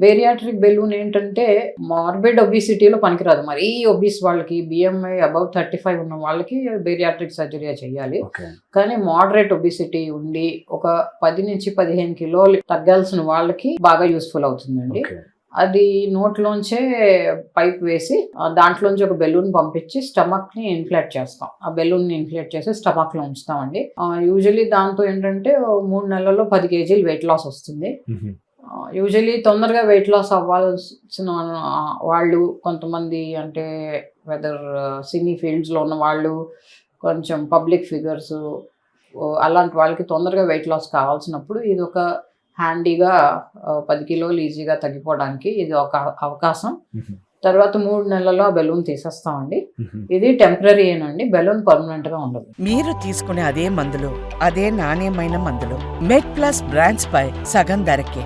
Bariatric balloon ఏంటంటే morbid ఒబిసిటీలో పనికిరాదు. మరీ ఒబిస్ వాళ్ళకి, బిఎంఐ అబౌవ్ 35 ఉన్న వాళ్ళకి బేరియాట్రిక్ సర్జరీ చేయాలి. కానీ మోడరేట్ ఒబిసిటీ ఉండి ఒక 10 నుంచి 15 కిలోలు తగ్గాల్సిన వాళ్ళకి బాగా యూస్ఫుల్ అవుతుందండి. అది నోట్లోంచే పైప్ వేసి దాంట్లోంచి ఒక బెలూన్ పంపించి స్టమక్ ని ఇన్ఫ్లేట్ చేస్తాం. ఆ బెలూన్ ని ఇన్ఫ్లేట్ చేసి స్టమక్ లో ఉంచుతామండి. యూజువలీ దాంతో ఏంటంటే 3 నెలల్లో 10 కేజీలు వెయిట్ లాస్ వస్తుంది. యూజువలీ తొందరగా వెయిట్ లాస్ అవ్వాల్సిన వాళ్ళు కొంతమంది, అంటే వెదర్ సినీ ఫీల్డ్స్ లో ఉన్న వాళ్ళు, కొంచెం పబ్లిక్ ఫిగర్స్, అలాంటి వాళ్ళకి తొందరగా వెయిట్ లాస్ కావాల్సినప్పుడు ఇది ఒక హ్యాండీగా 10 కిలోలు ఈజీగా తగ్గిపోవడానికి ఇది ఒక అవకాశం. తర్వాత 3 నెలల్లో ఆ బెలూన్ తీసేస్తామండి. ఇది టెంపరీ ఏనండి, బెలూన్ పర్మనెంట్ గా ఉండదు. మీరు తీసుకునే అదే మందులు, అదే నాణ్యమైన మందులు మెడ్ ప్లస్ బ్రాండ్స్ పై సగం ధరకే.